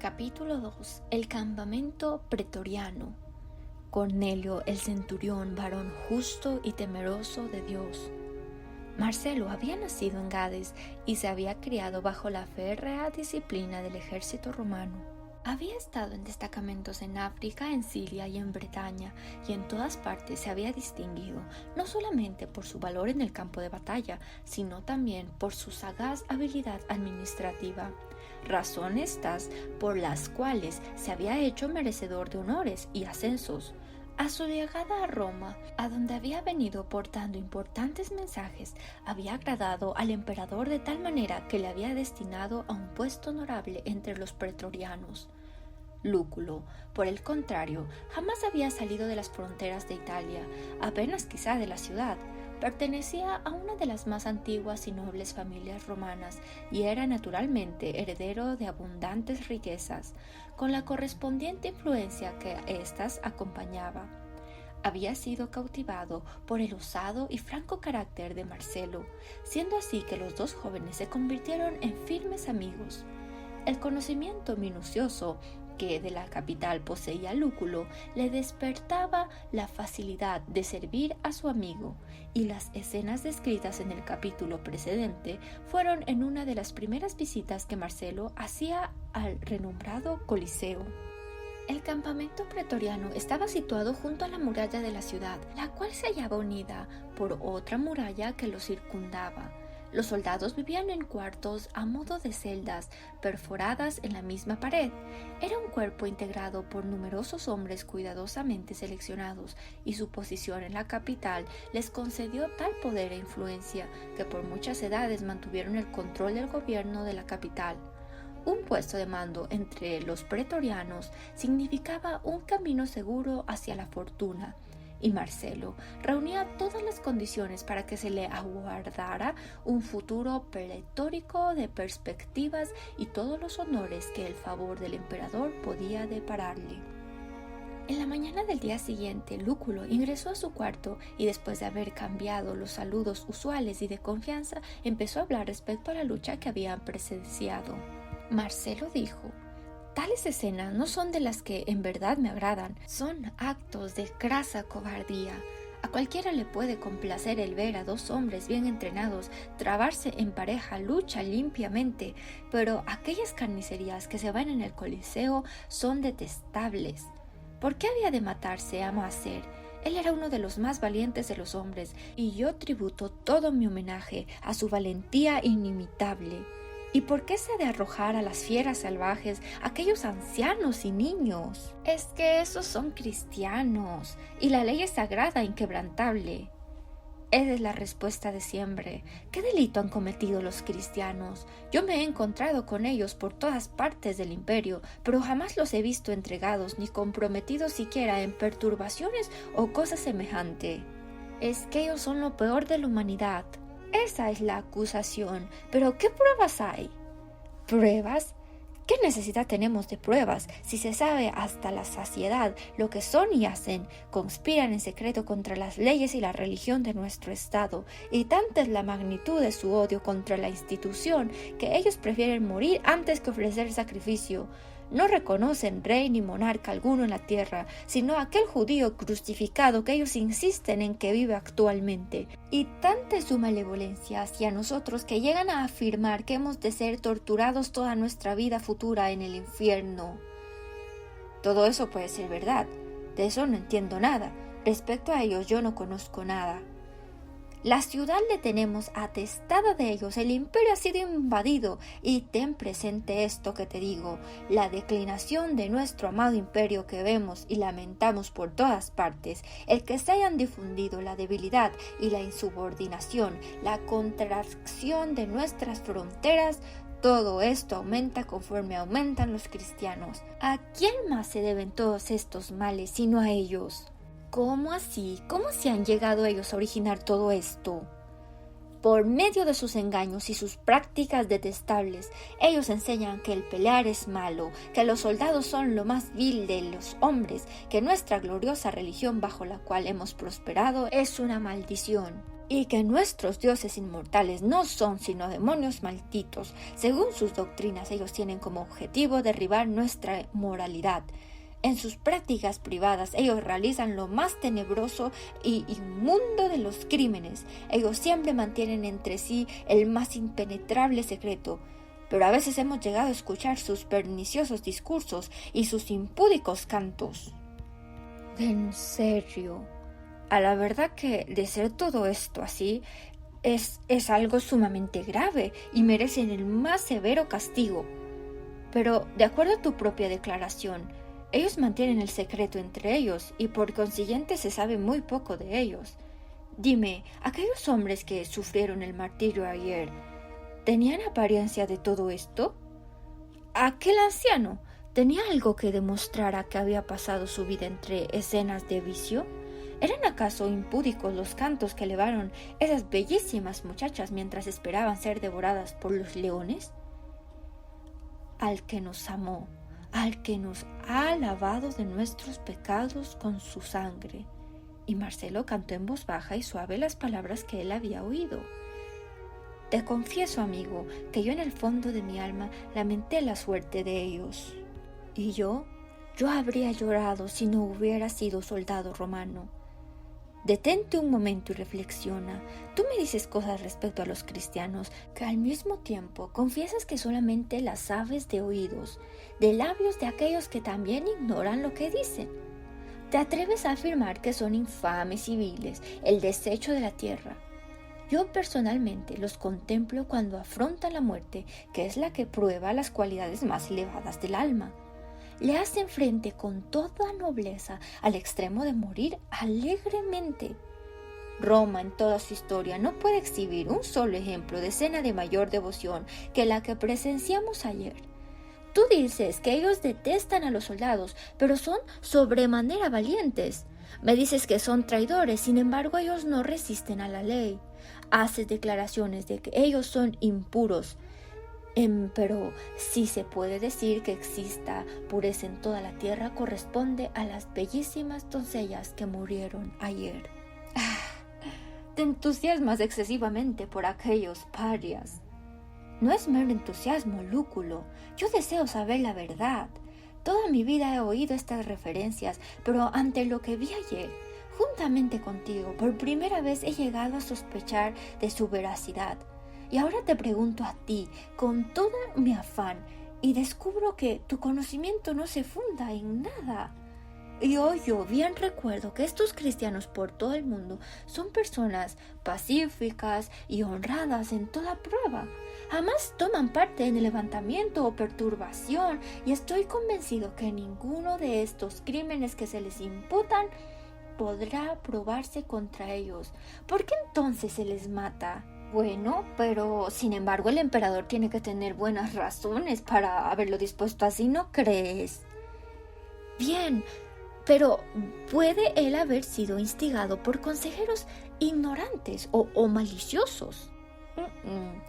Capítulo 2. El campamento pretoriano. Cornelio, el centurión, varón justo y temeroso de Dios. Marcelo había nacido en Gades y se había criado bajo la férrea disciplina del ejército romano. Había estado en destacamentos en África, en Siria y en Bretaña, y en todas partes se había distinguido, no solamente por su valor en el campo de batalla, sino también por su sagaz habilidad administrativa. Razones estas por las cuales se había hecho merecedor de honores y ascensos. A su llegada a Roma, a donde había venido portando importantes mensajes, había agradado al emperador de tal manera que le había destinado a un puesto honorable entre los pretorianos. Lúculo, por el contrario, jamás había salido de las fronteras de Italia, apenas quizá de la ciudad. Pertenecía a una de las más antiguas y nobles familias romanas y era naturalmente heredero de abundantes riquezas, con la correspondiente influencia que éstas acompañaba. Había sido cautivado por el osado y franco carácter de Marcelo, siendo así que los dos jóvenes se convirtieron en firmes amigos. El conocimiento minucioso que de la capital poseía Lúculo le despertaba la facilidad de servir a su amigo, y las escenas descritas en el capítulo precedente fueron en una de las primeras visitas que Marcelo hacía al renombrado Coliseo. El campamento pretoriano estaba situado junto a la muralla de la ciudad, la cual se hallaba unida por otra muralla que lo circundaba. Los soldados vivían en cuartos a modo de celdas perforadas en la misma pared. Era un cuerpo integrado por numerosos hombres cuidadosamente seleccionados, y su posición en la capital les concedió tal poder e influencia que por muchas edades mantuvieron el control del gobierno de la capital. Un puesto de mando entre los pretorianos significaba un camino seguro hacia la fortuna, y Marcelo reunía todas las condiciones para que se le aguardara un futuro pletórico de perspectivas y todos los honores que el favor del emperador podía depararle. En la mañana del día siguiente, Lúculo ingresó a su cuarto y, después de haber cambiado los saludos usuales y de confianza, empezó a hablar respecto a la lucha que habían presenciado. Marcelo dijo: «Tales escenas no son de las que en verdad me agradan, son actos de crasa cobardía. A cualquiera le puede complacer el ver a dos hombres bien entrenados trabarse en pareja lucha limpiamente, pero aquellas carnicerías que se ven en el Coliseo son detestables. ¿Por qué había de matarse a Mácer? Él era uno de los más valientes de los hombres, y yo tributo todo mi homenaje a su valentía inimitable. ¿Y por qué se ha de arrojar a las fieras salvajes aquellos ancianos y niños? Es que esos son cristianos, y la ley es sagrada e inquebrantable». Esa es la respuesta de siempre. ¿Qué delito han cometido los cristianos? Yo me he encontrado con ellos por todas partes del imperio, pero jamás los he visto entregados ni comprometidos siquiera en perturbaciones o cosa semejante. Es que ellos son lo peor de la humanidad. Esa es la acusación. ¿Pero qué pruebas hay? ¿Pruebas? ¿Qué necesidad tenemos de pruebas si se sabe hasta la saciedad lo que son y hacen? Conspiran en secreto contra las leyes y la religión de nuestro estado, y tanta es la magnitud de su odio contra la institución que ellos prefieren morir antes que ofrecer sacrificio. No reconocen rey ni monarca alguno en la tierra, sino aquel judío crucificado que ellos insisten en que vive actualmente. Y tanta es su malevolencia hacia nosotros que llegan a afirmar que hemos de ser torturados toda nuestra vida futura en el infierno. Todo eso puede ser verdad. De eso no entiendo nada. Respecto a ellos yo no conozco nada. La ciudad le tenemos atestada de ellos, el imperio ha sido invadido, y ten presente esto que te digo: la declinación de nuestro amado imperio que vemos y lamentamos por todas partes, el que se hayan difundido la debilidad y la insubordinación, la contracción de nuestras fronteras, todo esto aumenta conforme aumentan los cristianos. ¿A quién más se deben todos estos males sino a ellos? ¿Cómo así? ¿Cómo se han llegado ellos a originar todo esto? Por medio de sus engaños y sus prácticas detestables, ellos enseñan que el pelear es malo, que los soldados son lo más vil de los hombres, que nuestra gloriosa religión bajo la cual hemos prosperado es una maldición. y que nuestros dioses inmortales no son sino demonios malditos. Según sus doctrinas, ellos tienen como objetivo derribar nuestra moralidad. En sus prácticas privadas, ellos realizan lo más tenebroso y inmundo de los crímenes. Ellos siempre mantienen entre sí el más impenetrable secreto. Pero a veces hemos llegado a escuchar sus perniciosos discursos y sus impúdicos cantos. En serio, a la verdad que de ser todo esto así, es algo sumamente grave y merecen el más severo castigo. Pero, de acuerdo a tu propia declaración, ellos mantienen el secreto entre ellos y por consiguiente se sabe muy poco de ellos. Dime, aquellos hombres que sufrieron el martirio ayer, ¿tenían apariencia de todo esto? Aquel anciano, ¿tenía algo que demostrara que había pasado su vida entre escenas de vicio? ¿Eran acaso impúdicos los cantos que elevaron esas bellísimas muchachas mientras esperaban ser devoradas por los leones? Al que nos amó, al que nos ha lavado de nuestros pecados con su sangre. Y Marcelo cantó en voz baja y suave las palabras que él había oído. Te confieso, amigo, que yo en el fondo de mi alma lamenté la suerte de ellos. Y yo habría llorado si no hubiera sido soldado romano. Detente un momento y reflexiona. Tú me dices cosas respecto a los cristianos que al mismo tiempo confiesas que solamente las sabes de oídos, de labios de aquellos que también ignoran lo que dicen. Te atreves a afirmar que son infames y viles, el desecho de la tierra. Yo personalmente los contemplo cuando afrontan la muerte, que es la que prueba las cualidades más elevadas del alma. Le hacen frente con toda nobleza al extremo de morir alegremente. Roma en toda su historia no puede exhibir un solo ejemplo de escena de mayor devoción que la que presenciamos ayer. Tú dices que ellos detestan a los soldados, pero son sobremanera valientes. Me dices que son traidores, sin embargo ellos no resisten a la ley. Haces declaraciones de que ellos son impuros. Pero si se puede decir que exista pureza en toda la tierra, corresponde a las bellísimas doncellas que murieron ayer. Te entusiasmas excesivamente por aquellos parias. No es mero entusiasmo, Lúculo. Yo deseo saber la verdad. Toda mi vida he oído estas referencias, pero ante lo que vi ayer, juntamente contigo, por primera vez he llegado a sospechar de su veracidad. Y ahora te pregunto a ti, con todo mi afán, y descubro que tu conocimiento no se funda en nada. Y hoy yo bien recuerdo que estos cristianos por todo el mundo son personas pacíficas y honradas en toda prueba. Jamás toman parte en el levantamiento o perturbación, y estoy convencido que ninguno de estos crímenes que se les imputan podrá probarse contra ellos. ¿Por qué entonces se les mata? Bueno, pero sin embargo el emperador tiene que tener buenas razones para haberlo dispuesto así, ¿no crees? Bien, pero ¿puede él haber sido instigado por consejeros ignorantes o maliciosos?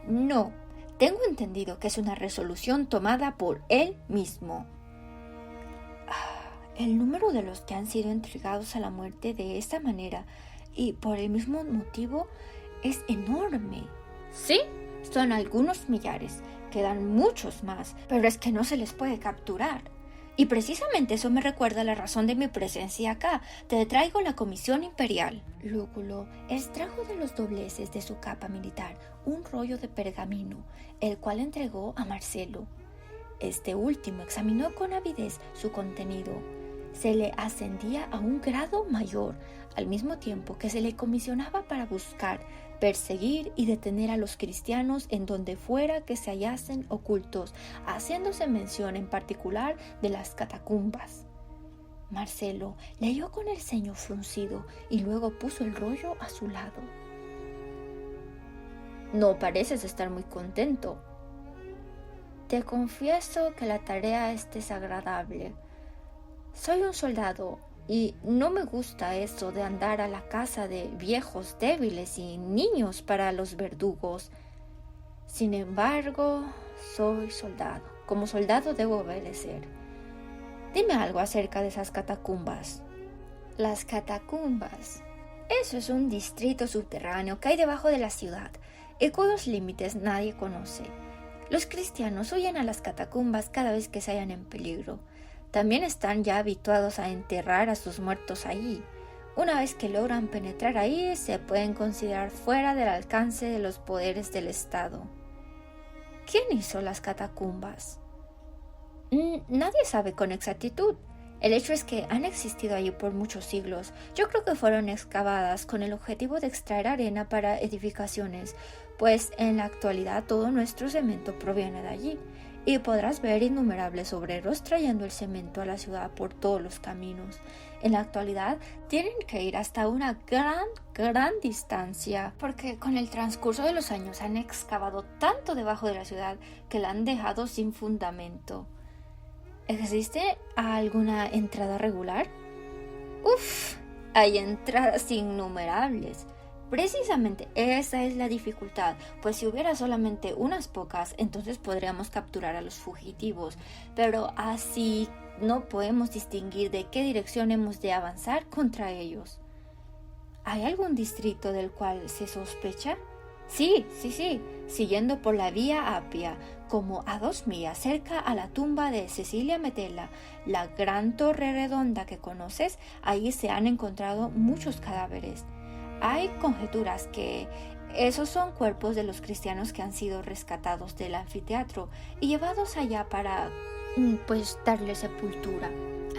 No, tengo entendido que es una resolución tomada por él mismo. El número de los que han sido entregados a la muerte de esta manera y por el mismo motivo es enorme. Sí, son algunos millares, quedan muchos más, pero es que no se les puede capturar. Y precisamente eso me recuerda la razón de mi presencia acá. Te traigo la comisión imperial. Lúculo extrajo de los dobleces de su capa militar un rollo de pergamino, el cual entregó a Marcelo. Este último examinó con avidez su contenido. Se le ascendía a un grado mayor, al mismo tiempo que se le comisionaba para buscar, perseguir y detener a los cristianos en donde fuera que se hallasen ocultos, haciéndose mención en particular de las catacumbas. Marcelo leyó con el ceño fruncido y luego puso el rollo a su lado. No pareces estar muy contento. Te confieso que la tarea es desagradable. Soy un soldado y no me gusta eso de andar a la caza de viejos débiles y niños para los verdugos. Sin embargo, soy soldado. Como soldado debo obedecer. Dime algo acerca de esas catacumbas. Las catacumbas. Eso es un distrito subterráneo que hay debajo de la ciudad y cuyos límites nadie conoce. Los cristianos huyen a las catacumbas cada vez que se hallan en peligro. También están ya habituados a enterrar a sus muertos allí. Una vez que logran penetrar ahí, se pueden considerar fuera del alcance de los poderes del Estado. ¿Quién hizo las catacumbas? Nadie sabe con exactitud. El hecho es que han existido allí por muchos siglos. Yo creo que fueron excavadas con el objetivo de extraer arena para edificaciones, pues en la actualidad todo nuestro cemento proviene de allí, y podrás ver innumerables obreros trayendo el cemento a la ciudad por todos los caminos. En la actualidad tienen que ir hasta una gran distancia, porque con el transcurso de los años han excavado tanto debajo de la ciudad que la han dejado sin fundamento. ¿Existe alguna entrada regular? Hay entradas innumerables. Precisamente esa es la dificultad, pues si hubiera solamente unas pocas, entonces podríamos capturar a los fugitivos, pero así no podemos distinguir de qué dirección hemos de avanzar contra ellos. ¿Hay algún distrito del cual se sospecha? Sí, siguiendo por la vía Apia, como a 2 millas cerca a la tumba de Cecilia Metella, la gran torre redonda que conoces, ahí se han encontrado muchos cadáveres. Hay conjeturas que esos son cuerpos de los cristianos que han sido rescatados del anfiteatro y llevados allá para, darle sepultura.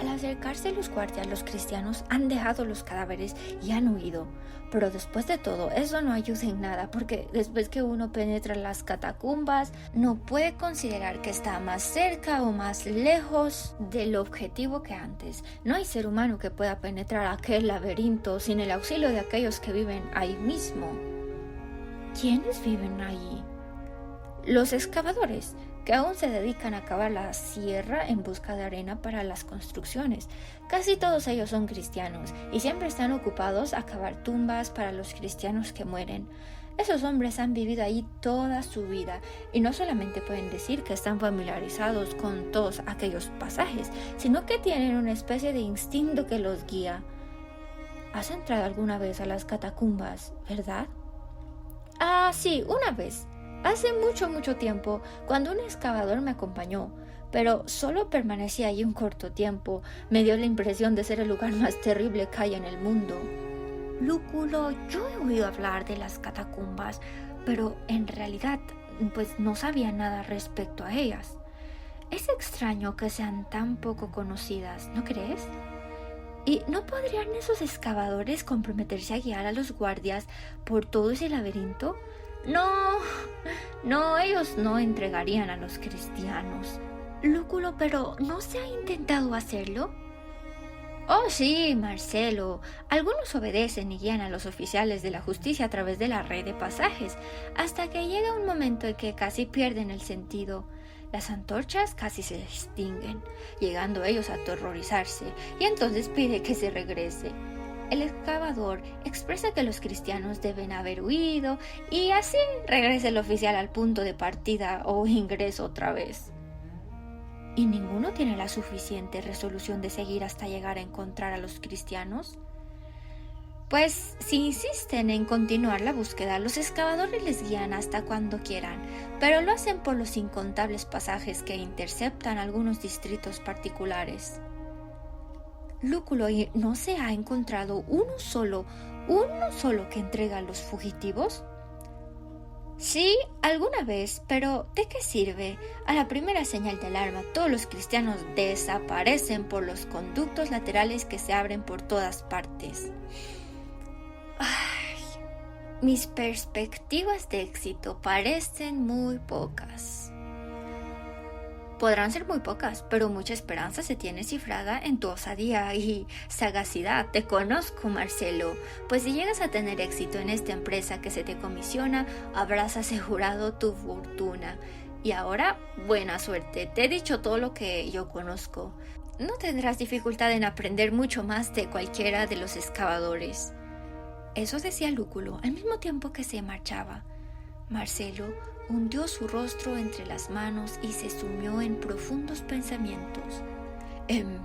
Al acercarse los guardias, los cristianos han dejado los cadáveres y han huido. Pero después de todo, eso no ayuda en nada, porque después que uno penetra las catacumbas, no puede considerar que está más cerca o más lejos del objetivo que antes. No hay ser humano que pueda penetrar aquel laberinto sin el auxilio de aquellos que viven ahí mismo. ¿Quiénes viven allí? Los excavadores, que aún se dedican a cavar la sierra en busca de arena para las construcciones. Casi todos ellos son cristianos y siempre están ocupados a cavar tumbas para los cristianos que mueren. Esos hombres han vivido ahí toda su vida y no solamente pueden decir que están familiarizados con todos aquellos pasajes, sino que tienen una especie de instinto que los guía. ¿Has entrado alguna vez a las catacumbas, verdad? Sí, una vez. Hace mucho tiempo, cuando un excavador me acompañó, pero solo permanecí allí un corto tiempo. Me dio la impresión de ser el lugar más terrible que hay en el mundo. Lúculo, yo he oído hablar de las catacumbas, pero en realidad, no sabía nada respecto a ellas. Es extraño que sean tan poco conocidas, ¿no crees? ¿Y no podrían esos excavadores comprometerse a guiar a los guardias por todo ese laberinto? No, ellos no entregarían a los cristianos. Lúculo, pero ¿no se ha intentado hacerlo? Oh, sí, Marcelo. Algunos obedecen y guían a los oficiales de la justicia a través de la red de pasajes, hasta que llega un momento en que casi pierden el sentido. Las antorchas casi se extinguen, llegando ellos a aterrorizarse, y entonces pide que se regrese. El excavador expresa que los cristianos deben haber huido y así regresa el oficial al punto de partida o ingreso otra vez. ¿Y ninguno tiene la suficiente resolución de seguir hasta llegar a encontrar a los cristianos? Pues si insisten en continuar la búsqueda, los excavadores les guían hasta cuando quieran, pero lo hacen por los incontables pasajes que interceptan algunos distritos particulares. Lúculo, ¿y no se ha encontrado uno solo que entrega a los fugitivos? Sí, alguna vez, pero ¿de qué sirve? A la primera señal de alarma, todos los cristianos desaparecen por los conductos laterales que se abren por todas partes. Mis perspectivas de éxito parecen muy pocas. Podrán ser muy pocas, pero mucha esperanza se tiene cifrada en tu osadía y sagacidad. Te conozco, Marcelo, pues si llegas a tener éxito en esta empresa que se te comisiona, habrás asegurado tu fortuna. Y ahora, buena suerte. Te he dicho todo lo que yo conozco. No tendrás dificultad en aprender mucho más de cualquiera de los excavadores. Eso decía Lúculo al mismo tiempo que se marchaba. Marcelo hundió su rostro entre las manos y se sumió en profundos pensamientos.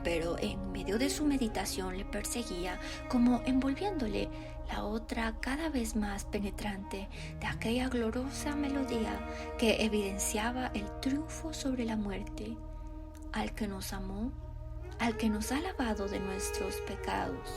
Pero en medio de su meditación le perseguía, como envolviéndole la otra cada vez más penetrante de aquella gloriosa melodía que evidenciaba el triunfo sobre la muerte, al que nos amó, al que nos ha lavado de nuestros pecados.